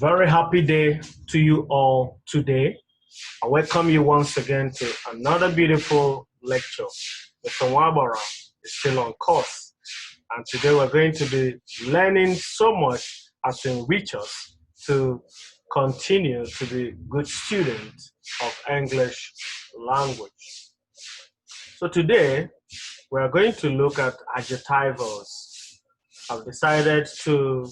Very happy day to you all today. I welcome you once again to another beautiful lecture. Mr. Wabara is still on course, and today we're going to be learning so much as to enrich us to continue to be good students of English language. So today we're going to look at adjectivals. I've decided to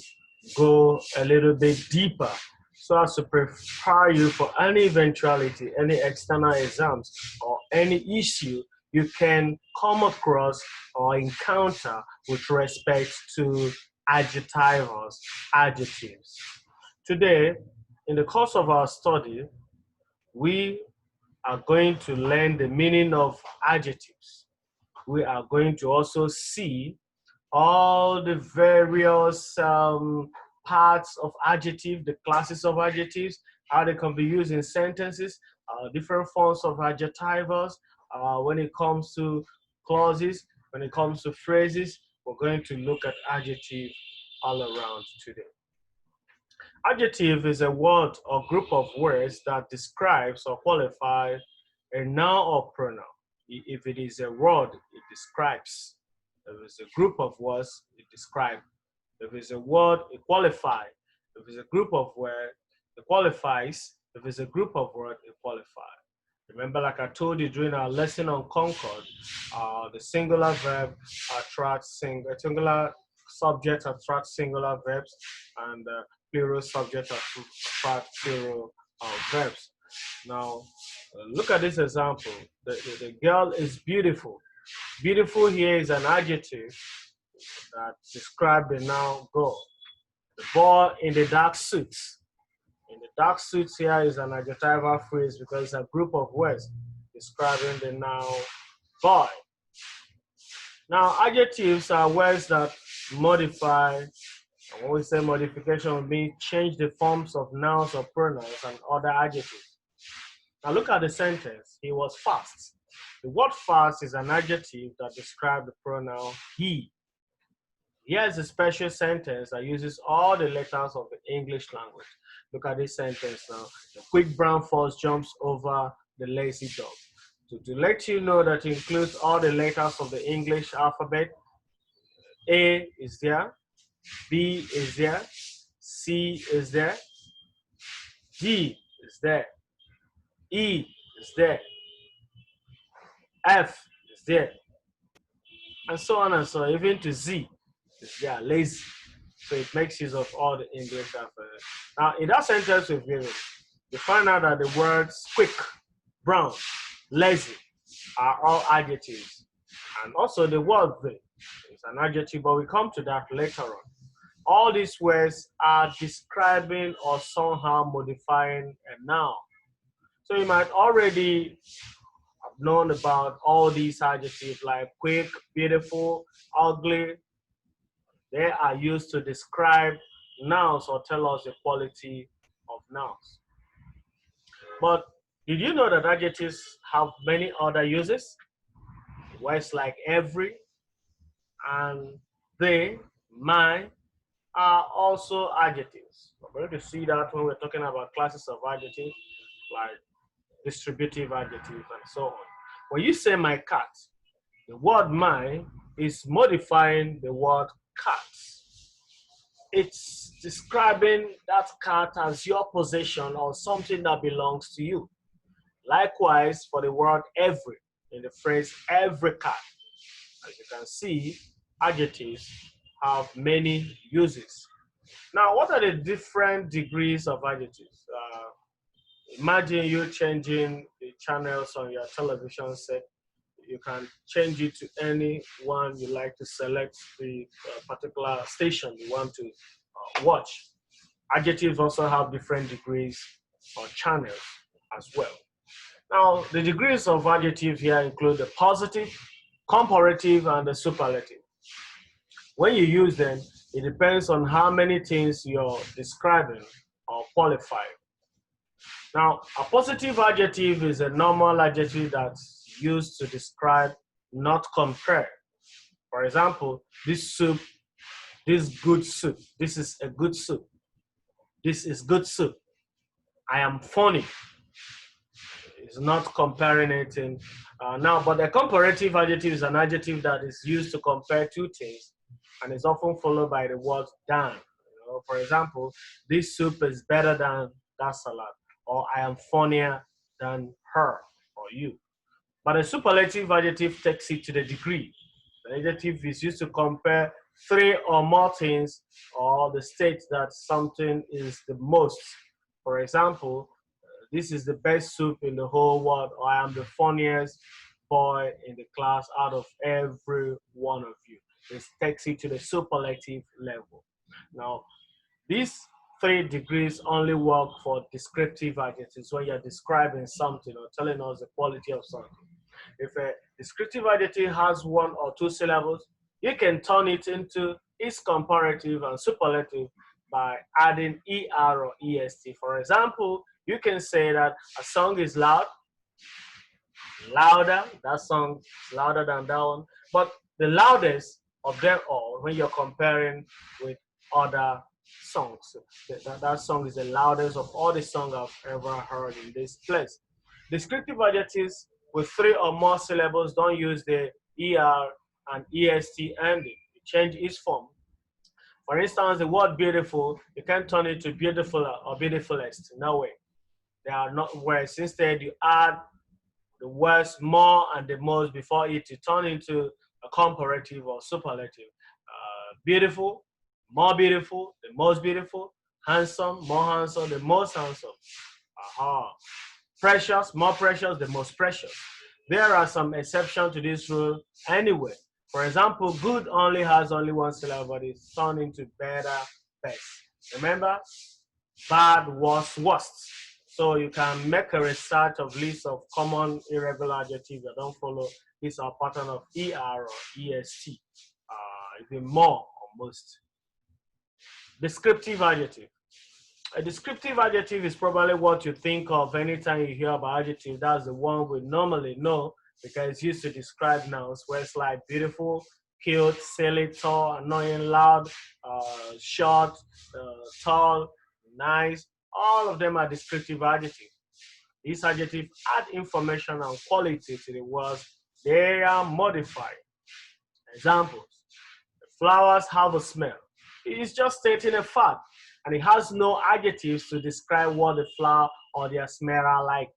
go a little bit deeper so as to prepare you for any eventuality, any external exams, or any issue you can come across or encounter with respect to adjectivals, adjectives. Today, in the course of our study, we are going to learn the meaning of adjectives. We are going to also see all the various parts of adjective, the classes of adjectives, how they can be used in sentences, different forms of adjectivals. When it comes to clauses, when it comes to phrases, we're going to look at adjective all around today. Adjective is a word or group of words that describes or qualifies a noun or pronoun. If it is a word, it describes. If it's a group of words, it describes. If it's a word, it qualifies. If it's a group of words, it qualifies. If it's a group of words, it qualifies. Remember, like I told you during our lesson on Concord, the singular verb attracts singular subject attracts singular verbs, and plural subject attracts plural verbs. Now, look at this example. The girl is beautiful. Beautiful here is an adjective that describes the noun girl. The boy in the dark suit. In the dark suit here is an adjectival phrase because it's a group of words describing the noun boy. Now, adjectives are words that modify, and when we say modification, it means change the forms of nouns or pronouns and other adjectives. Now, look at the sentence. He was fast. The word fast is an adjective that describes the pronoun he. Here is a special sentence that uses all the letters of the English language. Look at this sentence now. The quick brown fox jumps over the lazy dog. To let you know that it includes all the letters of the English alphabet, A is there, B is there, C is there, D is there, E is there, F is there, and so on and so on, even to Z is there, lazy. So it makes use of all the English alphabet. Now, in that sentence we've given, you find out that the words quick, brown, lazy are all adjectives. And also the word the is an adjective, but we come to that later on. All these words are describing or somehow modifying a noun. So you might already have known about all these adjectives like quick, beautiful, ugly. They are used to describe nouns or tell us the quality of nouns. But did you know that adjectives have many other uses? Words like every and they, my, are also adjectives. We're going to see that when we're talking about classes of adjectives like distributive adjectives and so on. When you say my cat, the word my is modifying the word cat. It's describing that cat as your possession or something that belongs to you. Likewise, for the word every, in the phrase every cat, as you can see, adjectives have many uses. Now, what are the different degrees of adjectives? Imagine you changing the channels on your television set. You can change it to any one you like to select the particular station you want to watch. Adjectives also have different degrees or channels as well. Now, the degrees of adjective here include the positive, comparative, and the superlative. When you use them, it depends on how many things you're describing or qualifying. Now, a positive adjective is a normal adjective that's used to describe, not compare. For example, this soup, this good soup, this is a good soup. This is good soup. I am funny. It's not comparing it in now, but a comparative adjective is an adjective that is used to compare two things and is often followed by the word than. For example, this soup is better than that salad, or I am funnier than her or you. But a superlative adjective takes it to the degree. The adjective is used to compare three or more things or the state that something is the most. For example, this is the best soup in the whole world, or I am the funniest boy in the class out of every one of you. This takes it to the superlative level. Now, these three degrees only work for descriptive adjectives when you're describing something or telling us the quality of something. If a descriptive adjective has one or two syllables, you can turn it into its comparative and superlative by adding ER or EST. For example, you can say that a song is loud, louder, that song is louder than that one, but the loudest of them all when you're comparing with other songs. That song is the loudest of all the songs I've ever heard in this place. Descriptive adjectives with three or more syllables don't use the ER and EST ending. You change its form. For instance, the word beautiful, you can't turn it to beautiful or beautifulest. No way. They are not words. Instead, you add the words more and the most before it to turn into a comparative or superlative. Beautiful, more beautiful, the most beautiful, handsome, more handsome, the most handsome. Aha. Precious, more precious, the most precious. There are some exceptions to this rule anyway. For example, good only has only one syllable, but it's turned into better, best. Remember, bad, worse, worst. So you can make a research of list of common irregular adjectives that don't follow this pattern of ER or EST. Even more or most. Descriptive adjective. A descriptive adjective is probably what you think of anytime you hear about adjective. That's the one we normally know because it's used to describe nouns, where it's like beautiful, cute, silly, tall, annoying, loud, short, tall, nice. All of them are descriptive adjectives. These adjectives add information and quality to the words they are modified. Examples: the flowers have a smell. It is just stating a fact, and it has no adjectives to describe what the flower or their smell are like.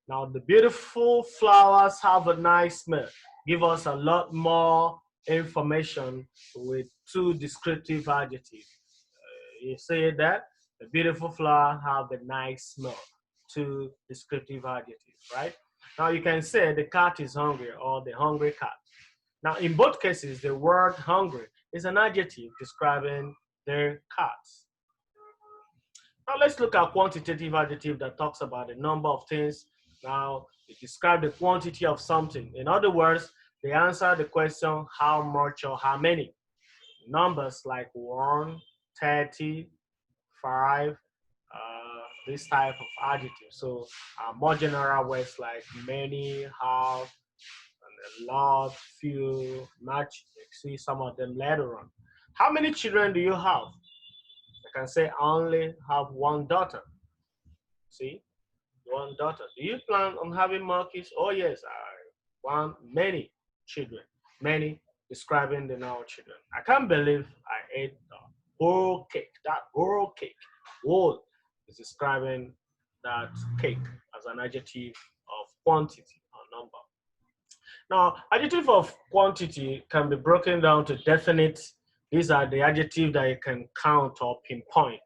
Now, the beautiful flowers have a nice smell. Give us a lot more information with two descriptive adjectives. You say that the beautiful flower have a nice smell. Two descriptive adjectives, right? Now you can say the cat is hungry or the hungry cat. Now, in both cases, the word hungry is an adjective describing their cats. Now, let's look at quantitative adjective that talks about the number of things. Now, they describe the quantity of something. In other words, they answer the question how much or how many. Numbers like 1, 30, 5, this type of adjective. So, more general words like many, have, a lot, few, much. You see some of them later on. How many children do you have? I can say I only have one daughter. See, one daughter. Do you plan on having more kids? Oh yes, I want many children. Many describing the noun children. I can't believe I ate the whole cake. That whole cake. Whole is describing that cake as an adjective of quantity or number. Now, adjective of quantity can be broken down to definite. These are the adjectives that you can count or pinpoint.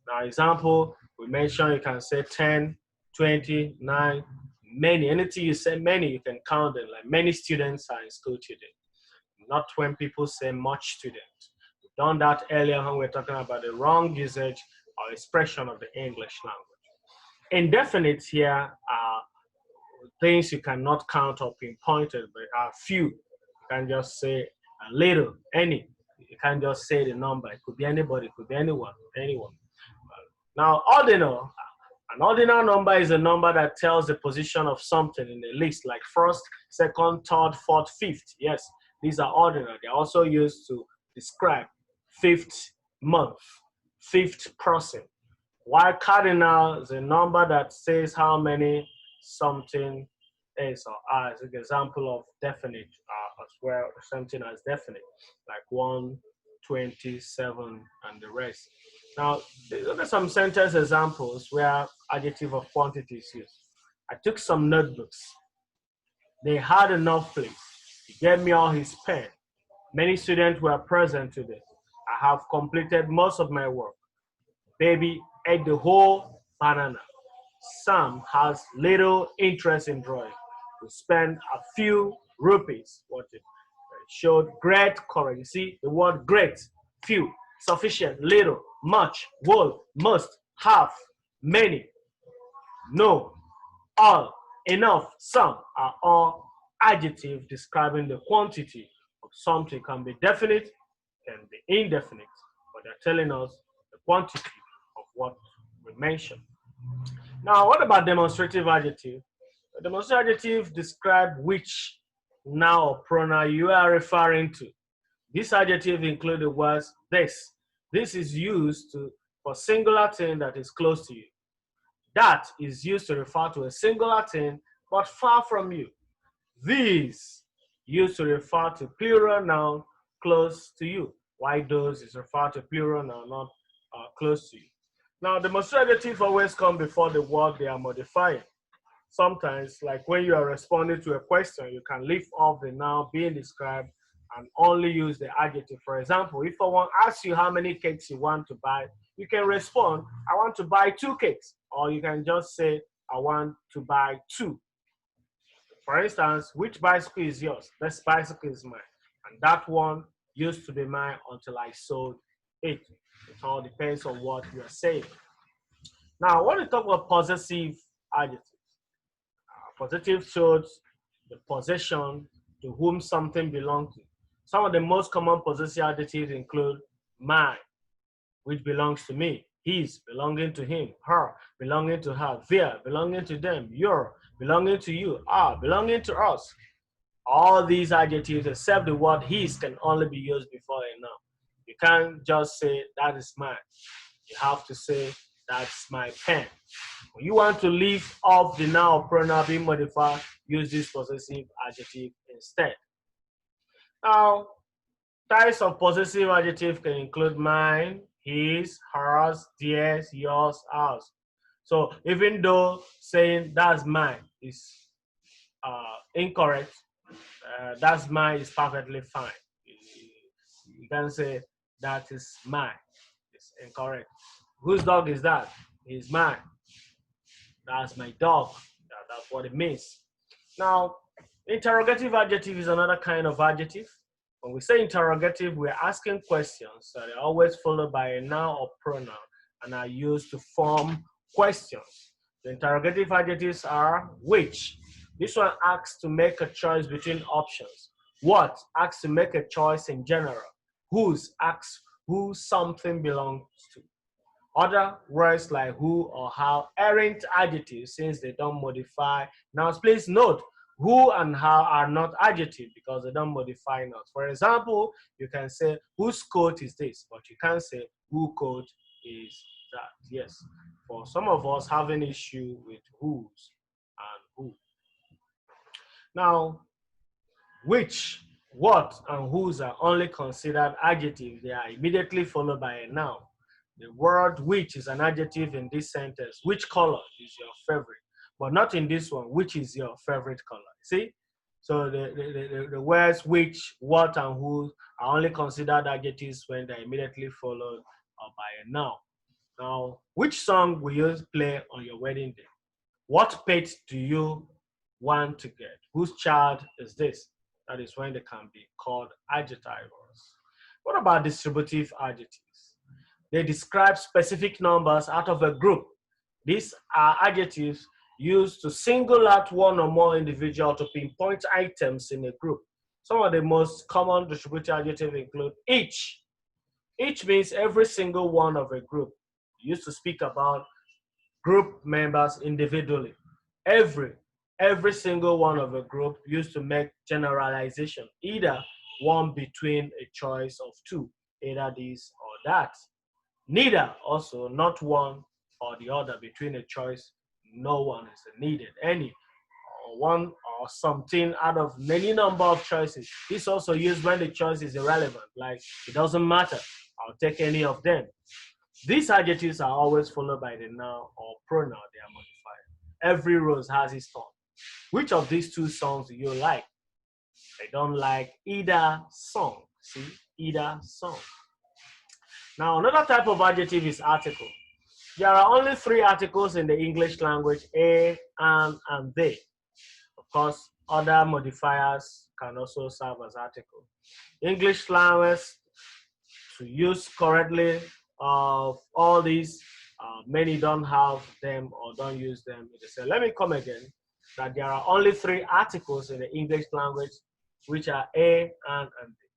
Now, example, we mentioned you can say 10, 20, 9, many. Anything you say many, you can count them. Like many students are in school today. Not when people say much students. We've done that earlier when we were talking about the wrong usage or expression of the English language. Indefinite here are things you cannot count or pinpoint it, but are few. You can just say a little, any. You can't just say the number. It could be anybody, it could be anyone, anyone. Now, ordinal. An ordinal number is a number that tells the position of something in the list, like first, second, third, fourth, fifth. Yes, these are ordinal. They're also used to describe fifth month, fifth person. While cardinal is a number that says how many something is or are. It's an example of definite as well, something as definite, like 1, 27, and the rest. Now, look at some sentence examples where adjective of quantity is used. I took some notebooks. They had enough place. He gave me all his pen. Many students were present today. I have completed most of my work. Baby ate the whole banana. Sam has little interest in drawing. We spent a few rupees. What it showed great courage. You see the word great, few, sufficient, little, much, whole, most, half, many, no, all, enough, some are all adjectives describing the quantity of something. Can be definite, can be indefinite, but they're telling us the quantity of what we mentioned. Now, what about demonstrative adjective? A demonstrative adjective describes which noun or pronoun you are referring to. This adjective includes the words this. This is used for singular thing that is close to you. That is used to refer to a singular thing but far from you. These used to refer to plural noun close to you. Why those is referred to plural noun not close to you. Now, the demonstrative adjective always come before the word they are modifying. Sometimes, like when you are responding to a question, you can leave off the noun being described and only use the adjective. For example, if I want to ask you how many cakes you want to buy, you can respond, I want to buy 2 cakes. Or you can just say, I want to buy 2. For instance, which bicycle is yours? This bicycle is mine. And that one used to be mine until I sold it. It all depends on what you are saying. Now, when we talk about possessive adjectives, possessive shows the possession to whom something belongs to. Some of the most common possessive adjectives include mine, which belongs to me, his, belonging to him, her, belonging to her, their, belonging to them, your, belonging to you, our, belonging to us. All these adjectives, except the word his, can only be used before a noun. You can't just say, that is mine. You have to say, that's my pen. When you want to leave off the noun or pronoun being modified, use this possessive adjective instead. Now, types of possessive adjective can include mine, his, hers, theirs, yours, ours. So even though saying that's mine is incorrect, that's mine is perfectly fine. You can say that is mine. It's incorrect. Whose dog is that? It's mine. That's my dog. That's what it means. Now, interrogative adjective is another kind of adjective. When we say interrogative, we're asking questions that are always followed by a noun or pronoun and are used to form questions. The interrogative adjectives are which. This one asks to make a choice between options. What asks to make a choice in general. Whose asks who something belongs to. Other words like who or how aren't adjectives since they don't modify nouns. Please note, who and how are not adjective because they don't modify nouns. For example, you can say whose coat is this, but you can't say who coat is that. Yes, for some of us have an issue with whose and who. Now, which, what, and whose are only considered adjectives. They are immediately followed by a noun. The word which is an adjective in this sentence. Which color is your favorite? But not in this one. Which is your favorite color? See? So the words which, what, and who are only considered adjectives when they're immediately followed by a noun. Now, which song will you play on your wedding day? What pet do you want to get? Whose child is this? That is when they can be called adjectives. What about distributive adjectives? They describe specific numbers out of a group. These are adjectives used to single out one or more individuals to pinpoint items in a group. Some of the most common distributive adjectives include each. Each means every single one of a group. We used to speak about group members individually. Every single one of a group used to make generalization, either one between a choice of two, either this or that. Neither, also not one or the other between a choice, no one is needed. Any or one or something out of many number of choices. This also used when the choice is irrelevant, like it doesn't matter, I'll take any of them. These adjectives are always followed by the noun or pronoun they are modified. Every rose has its thorn. Which of these two songs do you like? I don't like either song. See, either song. Now, another type of adjective is article. There are only three articles in the English language: a, an, and they. Of course, other modifiers can also serve as article. English language, to use correctly of all these, many don't have them or don't use them. So let me come again, that there are only three articles in the English language, which are a, an, and they.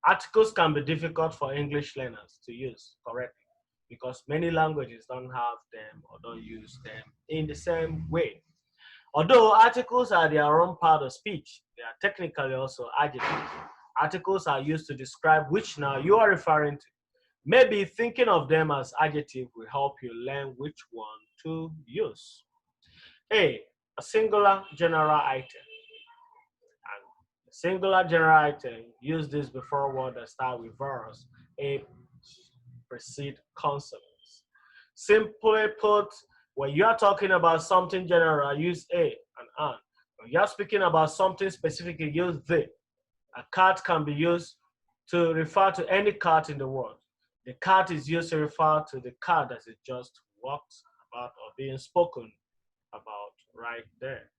Articles can be difficult for English learners to use correctly because many languages don't have them or don't use them in the same way. Although articles are their own part of speech, they are technically also adjectives. Articles are used to describe which noun you are referring to. Maybe thinking of them as adjective will help you learn which one to use. A singular general item. And a singular general item, use this before words that start with vowels. A precede consonants. Simply put, when you are talking about something general, use a and an. When you are speaking about something specific, use the. A cat can be used to refer to any cat in the world. The cat is used to refer to the cat that is just walked about or being spoken about right there.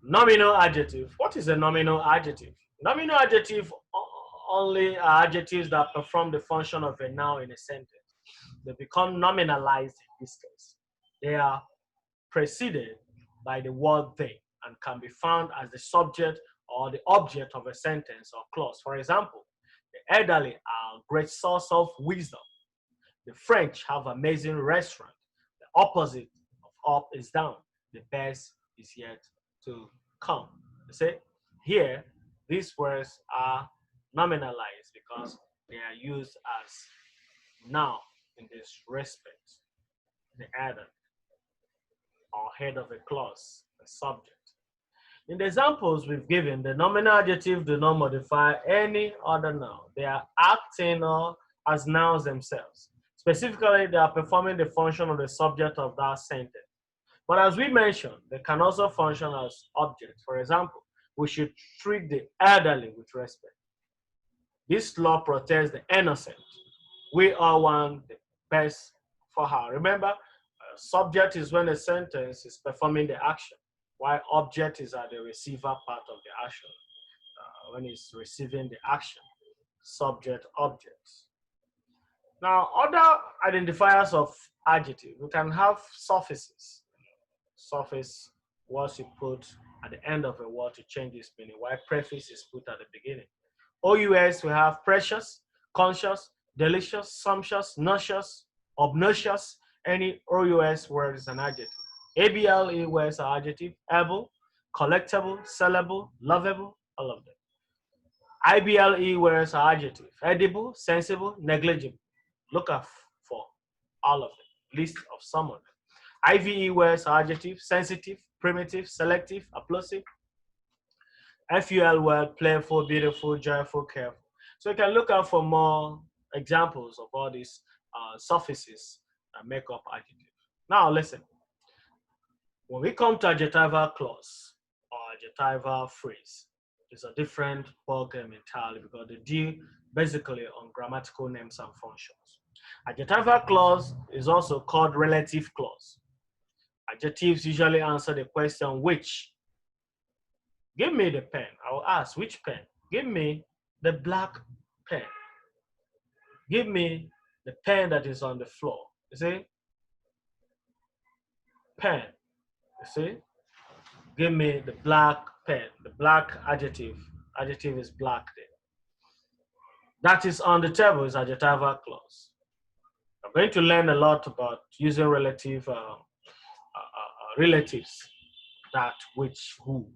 Nominal adjective. What is a nominal adjective? Nominal adjective only are adjectives that perform the function of a noun in a sentence. They become nominalized in this case. They are preceded by the word they and can be found as the subject or the object of a sentence or clause. For example, the elderly are a great source of wisdom. The French have amazing restaurant. The opposite of up is down. The best is yet to come. You see, here, these words are nominalized because they are used as noun in this respect. The elderly or head of a clause, a subject. In the examples we've given, the nominal adjective do not modify any other noun. They are acting as nouns themselves. Specifically, they are performing the function of the subject of that sentence. But as we mentioned, they can also function as objects. For example, we should treat the elderly with respect. This law protects the innocent. We all want the best for her. Remember, subject is when a sentence is performing the action, while object is at the receiver part of the action, when it's receiving the action, subject, objects. Now, other identifiers of adjective, we can have suffixes. Suffix, words you put at the end of a word to change its meaning, while prefix is put at the beginning. OUS, we have precious, conscious, delicious, sumptuous, nauseous, obnoxious. Any OUS word is an adjective. ABLE words are adjective: able, collectible, sellable, lovable, all of them. IBLE words are adjective: edible, sensible, negligible. Look out for all of them. List of some of them. IVE words are adjective: sensitive, primitive, selective, applausive. FUL word: playful, beautiful, joyful, careful. So you can look out for more examples of all these suffixes that make up adjective. Now listen. When we come to adjectival clause or adjectival phrase, it's a different ballgame entirely because they deal basically on grammatical names and functions. Adjectival clause is also called relative clause. Adjectives usually answer the question which. Give me the pen. I will ask which pen. Give me the black pen. Give me the pen that is on the floor. You see? Pen. You see? Give me the black pen. The black adjective. Adjective is black there. That is on the table is adjectival clause. I'm going to learn a lot about using relative relatives, that, which, who,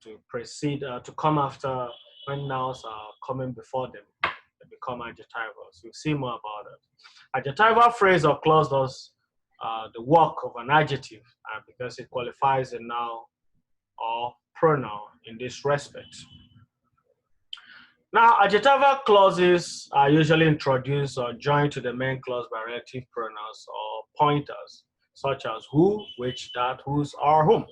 to precede, to come after when nouns are coming before them. become adjectivals. We'll see more about it. Adjectival phrase or clause does the work of an adjective because it qualifies a noun or pronoun in this respect. Now, adjectival clauses are usually introduced or joined to the main clause by relative pronouns or pointers, such as who, which, that, whose, or whom.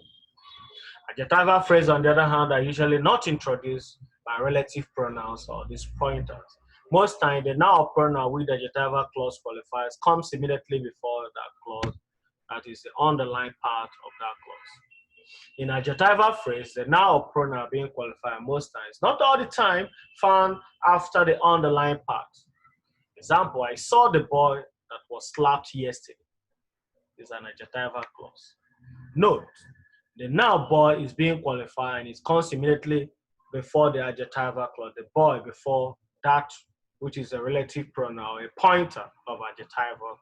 Adjectival phrases, on the other hand, are usually not introduced by relative pronouns or these pointers. Most times, the noun or pronoun with the adjectival clause qualifies comes immediately before that clause, that is the underlying part of that clause. In adjectival phrase, the noun or pronoun being qualified most times, not all the time, found after the underlying part. Example, I saw the boy that was slapped yesterday. Is an adjectival clause. Note, the noun boy is being qualified and it comes immediately before the adjectival clause. The boy before that, which is a relative pronoun, a pointer of adjectival.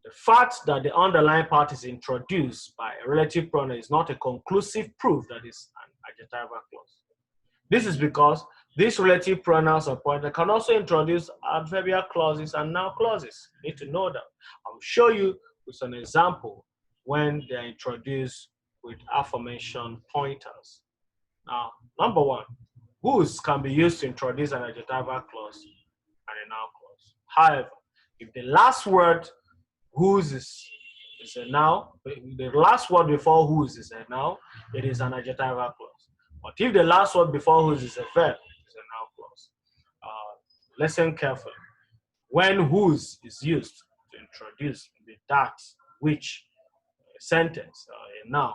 The fact that the underlying part is introduced by a relative pronoun is not a conclusive proof that it's an adjectival clause. This is because these relative pronouns or pointer can also introduce adverbial clauses and noun clauses. You need to know that. I'll show you with an example when they're introduced with aforementioned pointers. Now, number one, whose can be used to introduce an adjectival clause and a noun clause. However, if the last word whose is a noun, the last word before whose is a noun, it is an adjectival clause. But if the last word before whose is a verb, it's a noun clause. Listen carefully. When whose is used to introduce the that, which, a sentence, a noun,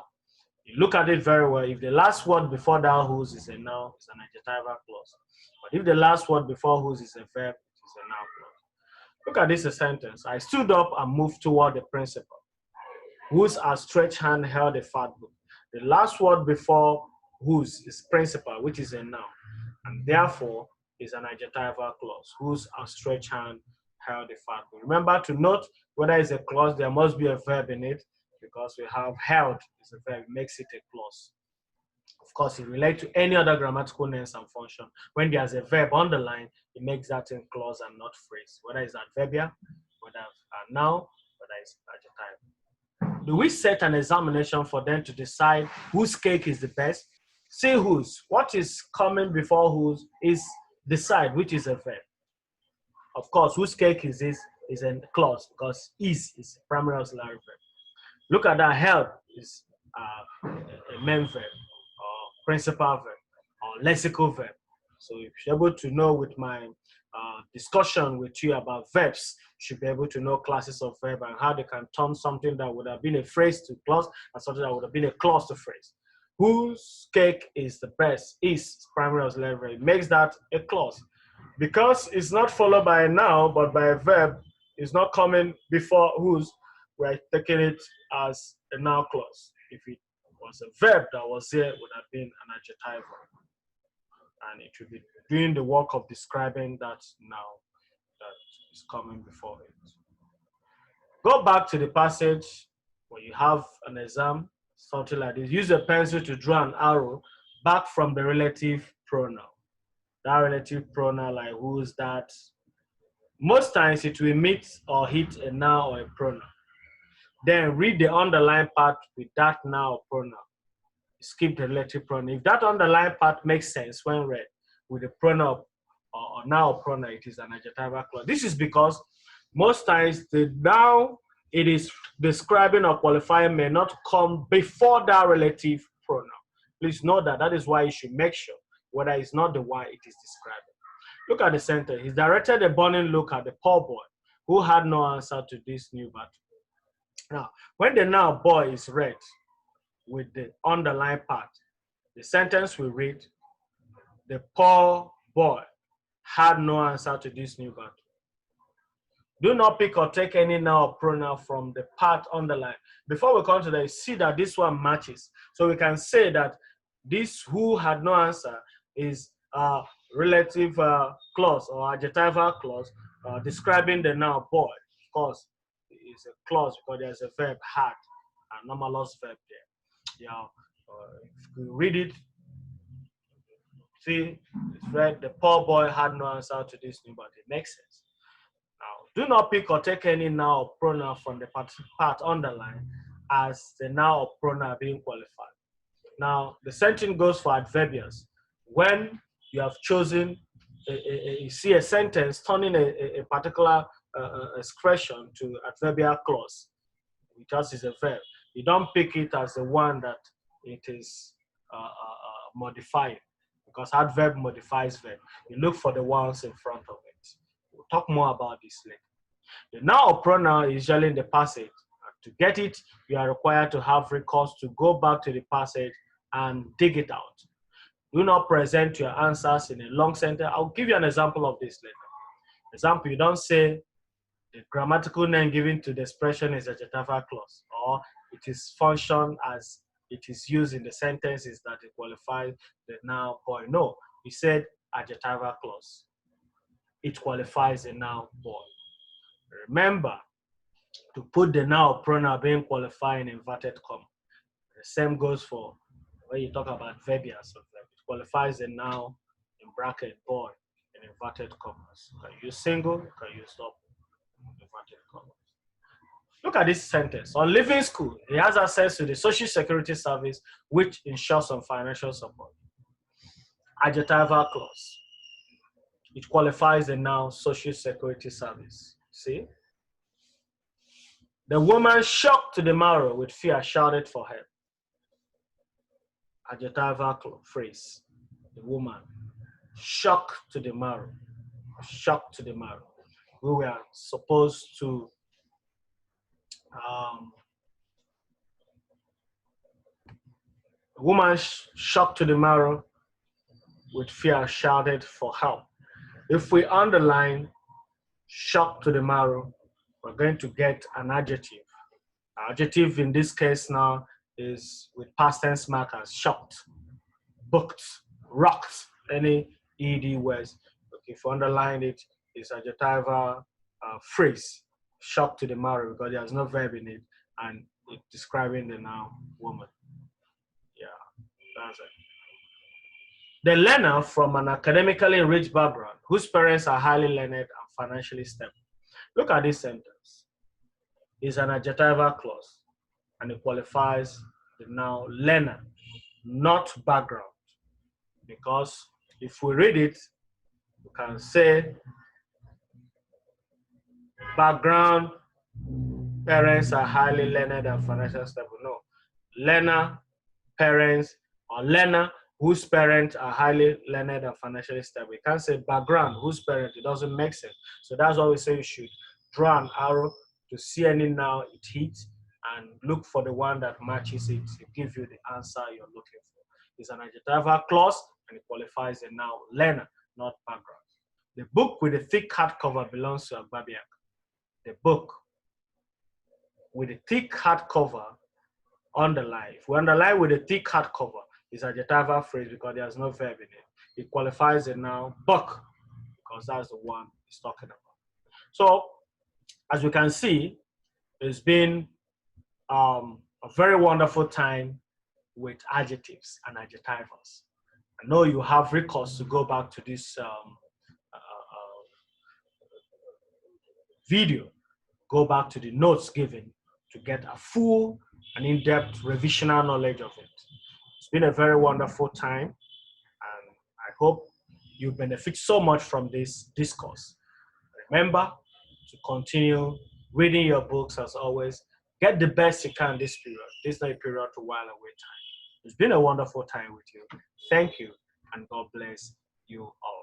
you look at it very well. If the last word before that whose is a noun, it's an adjectival clause. But if the last word before whose is a verb, it is a noun clause. Look at this sentence. I stood up and moved toward the principal, whose outstretched hand held a fat book. The last word before whose is principal, which is a noun, and therefore is an adjectival clause, whose outstretched hand held a fat book. Remember to note whether it's a clause, there must be a verb in it, because we have held is a verb, makes it a clause. Of course, it relates to any other grammatical names and function. When there's a verb underlined, it makes that in clause and not phrase. Whether it's adverbial, whether it's a noun, whether it's adjective. Do we set an examination for them to decide whose cake is the best? Say whose. What is coming before whose is decide, which is a verb. Of course, whose cake is this is a clause because is primary auxiliary verb. Look at that. Held is a main verb, or principal verb, or lexical verb. So if you're able to know with my discussion with you about verbs, you should be able to know classes of verb and how they can turn something that would have been a phrase to clause and something that would have been a clause to phrase. Whose cake is the best is primary auxiliary verb. It makes that a clause. Because it's not followed by a noun but by a verb, it's not coming before whose, we're taking it as a noun clause. If it was a verb that was there, it would have been an adjective. And it would be doing the work of describing that noun that is coming before it. Go back to the passage where you have an exam, something like this. Use a pencil to draw an arrow back from the relative pronoun. That relative pronoun, like who's, that. Most times it will meet or hit a noun or a pronoun. Then read the underlying part with that noun or pronoun. Skip the relative pronoun. If that underlying part makes sense when read with the pronoun or noun or pronoun, it is an adjectival clause. This is because most times the noun it is describing or qualifying may not come before that relative pronoun. Please note that. That is why you should make sure whether it's not the one it is describing. Look at the sentence. He directed a burning look at the poor boy who had no answer to this new battle. Now, when the noun boy is read with the underlying part, the sentence will read, the poor boy had no answer to this new battle. Do not pick or take any noun or pronoun from the part underlined. Before we come to that, see that this one matches. So we can say that this who had no answer is a relative clause or adjectival clause describing the noun boy. Of course, it's a clause because there's a verb had, a anomalous verb there. Yeah, if you read it See, it's read, the poor boy had no answer to this new, but it makes sense. Now, do not pick or take any noun or pronoun from the part underlined as the noun or pronoun being qualified. Now, the same thing goes for adverbials. When you have chosen, you see a sentence turning a particular expression to adverbial clause, because it's a verb. You don't pick it as the one that it is modifying, because adverb modifies verb. You look for the ones in front of it. We'll talk more about this later. The noun or pronoun is usually in the passage. To get it, you are required to have recourse to go back to the passage and dig it out. Do not present your answers in a long sentence. I'll give you an example of this later. Example, you don't say the grammatical name given to the expression is adjectival clause, or it is function as it is used in the sentences that it qualifies the noun boy. No, you said adjectival clause. It qualifies the noun boy. Remember to put the noun pronoun being qualified in inverted comma. The same goes for when you talk about verbials. It qualifies the noun in bracket boy in inverted commas. You can use single, you can use double inverted commas. Look at this sentence. On leaving school, he has access to the Social Security Service, which ensures some financial support. Adjectival clause. It qualifies the noun Social Security Service. See? The woman, shocked to the marrow with fear, shouted for help. Adjectival phrase. The woman, shocked to the marrow. Shocked to the marrow. We were supposed to a woman shocked to the marrow with fear shouted for help. If we underline shocked to the marrow, we're going to get an adjective. Adjective in this case now is with past tense mark as shocked, booked, rocked, any ed words. If you underline it, it's adjectival phrase, shocked to the marrow, because there's no verb in it and it's describing the noun woman. Yeah, that's it. The learner from an academically rich background whose parents are highly learned and financially stable. Look at this sentence. It's an adjectival clause and it qualifies the noun learner, not background. Because if we read it, we can say background, parents are highly learned and financially stable. No, learner, parents, or learner whose parents are highly learned and financially stable. You can't say background whose parents, it doesn't make sense. So that's why we say you should draw an arrow to see any noun it hits and look for the one that matches it to give you the answer you're looking for. It's an adjectival clause and it qualifies the noun learner, not background. The book with the thick hardcover belongs to Agbabiak. The book with the thick hardcover, underline. If we underline with a thick hardcover, it's an adjectival phrase because there's no verb in it. It qualifies the noun book because that's the one it's talking about. So, as we can see, it's been a very wonderful time with adjectives and adjectivals. I know you have recourse to go back to this video, go back to the notes given to get a full and in-depth revisional knowledge of it. It's been a very wonderful time, and I hope you benefit so much from this discourse. Remember to continue reading your books as always. Get the best you can this period. This is not a period to while away time. It's been a wonderful time with you. Thank you, and God bless you all.